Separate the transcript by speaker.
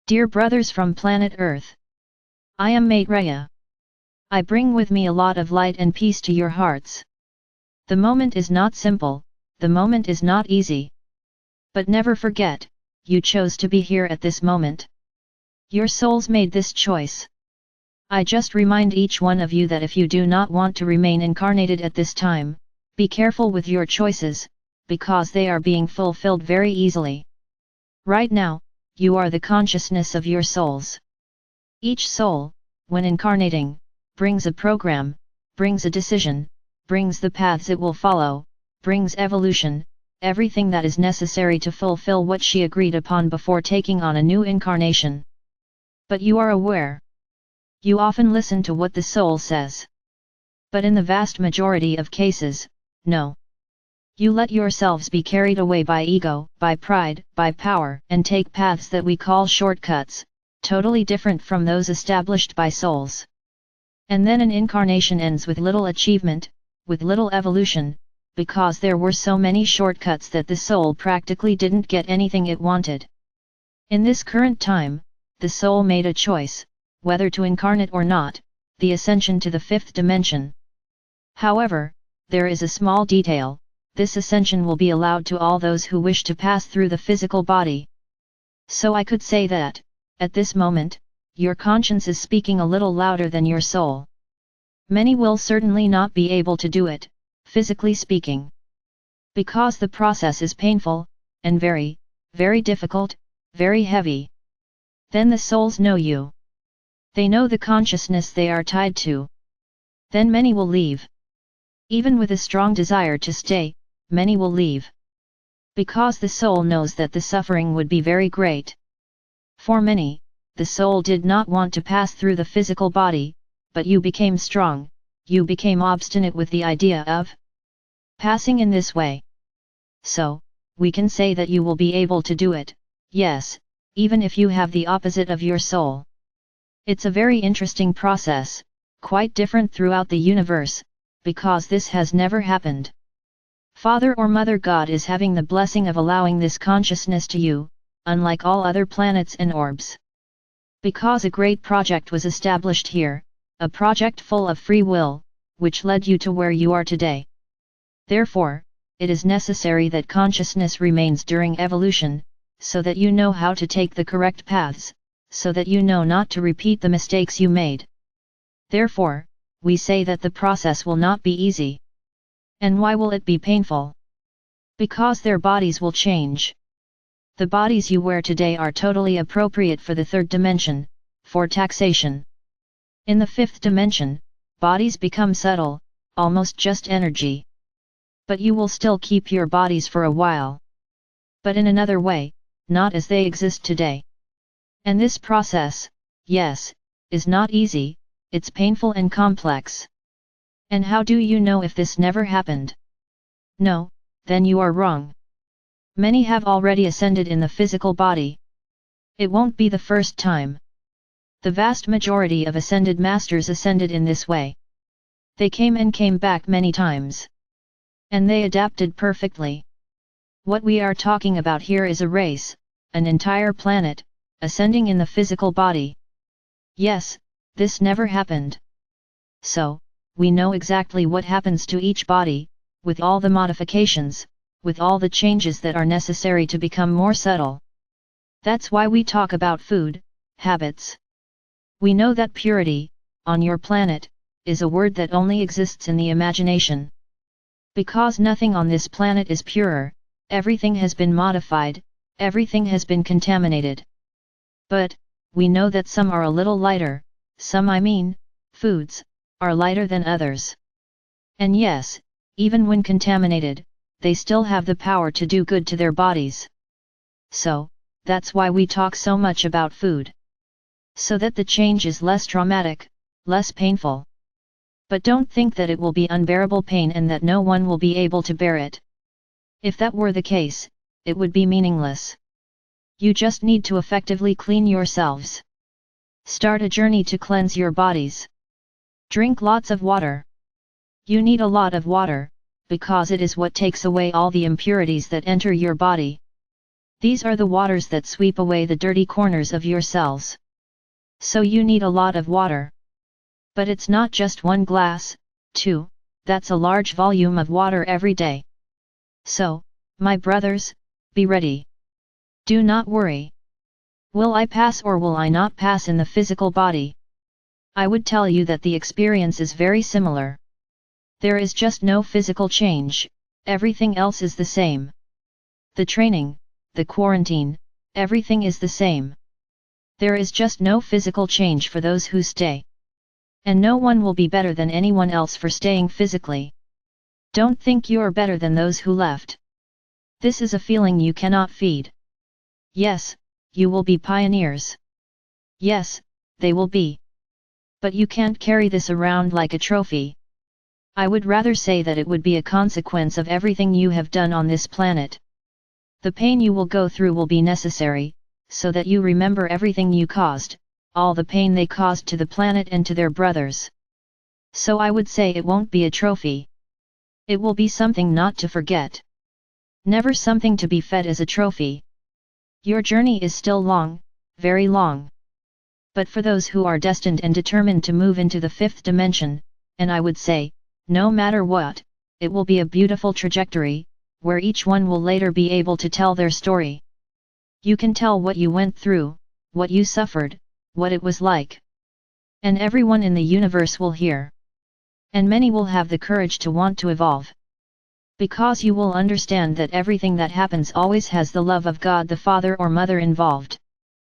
Speaker 1: Dear brothers from planet Earth, I am Maitreya. I bring with me a lot of light and peace to your hearts. The moment is not simple, the moment is not easy. But never forget, you chose to be here at this moment. Your souls made this choice. I just remind each one of you that if you do not want to remain incarnated at this time, be careful with your choices, because they are being fulfilled very easily. Right now, you are the consciousness of your souls. Each soul, when incarnating, brings a program, brings a decision, brings the paths it will follow, brings evolution, everything that is necessary to fulfill what she agreed upon before taking on a new incarnation. But you are aware. You often listen to what the soul says. But in the vast majority of cases, no. You let yourselves be carried away by ego, by pride, by power, and take paths that we call shortcuts, totally different from those established by souls. And then an incarnation ends with little achievement, with little evolution, because there were so many shortcuts that the soul practically didn't get anything it wanted. In this current time, the soul made a choice, whether to incarnate or not, the ascension to the fifth dimension. However, there is a small detail. This ascension will be allowed to all those who wish to pass through the physical body. So I could say that, at this moment, your conscience is speaking a little louder than your soul. Many will certainly not be able to do it, physically speaking. Because the process is painful, and very, very difficult, very heavy. Then the souls know you. They know the consciousness they are tied to. Then many will leave. Even with a strong desire to stay, many will leave. Because the soul knows that the suffering would be very great. For many, the soul did not want to pass through the physical body, but you became strong, you became obstinate with the idea of passing in this way. So, we can say that you will be able to do it, yes, even if you have the opposite of your soul. It's a very interesting process, quite different throughout the universe, because this has never happened. Father or Mother God is having the blessing of allowing this consciousness to you, unlike all other planets and orbs. Because a great project was established here, a project full of free will, which led you to where you are today. Therefore, it is necessary that consciousness remains during evolution, so that you know how to take the correct paths, so that you know not to repeat the mistakes you made. Therefore, we say that the process will not be easy. And why will it be painful? Because their bodies will change. The bodies you wear today are totally appropriate for the third dimension, for taxation. In the fifth dimension, bodies become subtle, almost just energy. But you will still keep your bodies for a while. But in another way, not as they exist today. And this process, yes, is not easy, it's painful and complex. And how do you know if this never happened? No, then you are wrong. Many have already ascended in the physical body. It won't be the first time. The vast majority of ascended masters ascended in this way. They came and came back many times. And they adapted perfectly. What we are talking about here is a race, an entire planet, ascending in the physical body. Yes, this never happened. So, we know exactly what happens to each body, with all the modifications, with all the changes that are necessary to become more subtle. That's why we talk about food, habits. We know that purity, on your planet, is a word that only exists in the imagination. Because nothing on this planet is purer, everything has been modified, everything has been contaminated. But, we know that some are a little lighter, some foods, are lighter than others. And yes, even when contaminated, they still have the power to do good to their bodies. So, that's why we talk so much about food. So that the change is less traumatic, less painful. But don't think that it will be unbearable pain and that no one will be able to bear it. If that were the case, it would be meaningless. You just need to effectively clean yourselves. Start a journey to cleanse your bodies. Drink lots of water. You need a lot of water, because it is what takes away all the impurities that enter your body. These are the waters that sweep away the dirty corners of your cells. So you need a lot of water. But it's not just 1 glass, 2, that's a large volume of water every day. So, my brothers, be ready. Do not worry. Will I pass or will I not pass in the physical body? I would tell you that the experience is very similar. There is just no physical change, everything else is the same. The training, the quarantine, everything is the same. There is just no physical change for those who stay. And no one will be better than anyone else for staying physically. Don't think you are better than those who left. This is a feeling you cannot feed. Yes, you will be pioneers. Yes, they will be. But you can't carry this around like a trophy. I would rather say that it would be a consequence of everything you have done on this planet. The pain you will go through will be necessary, so that you remember everything you caused, all the pain they caused to the planet and to their brothers. So I would say it won't be a trophy. It will be something not to forget. Never something to be fed as a trophy. Your journey is still long, very long. But for those who are destined and determined to move into the 5th dimension, and I would say, no matter what, it will be a beautiful trajectory, where each one will later be able to tell their story. You can tell what you went through, what you suffered, what it was like. And everyone in the universe will hear. And many will have the courage to want to evolve. Because you will understand that everything that happens always has the love of God the Father or Mother involved.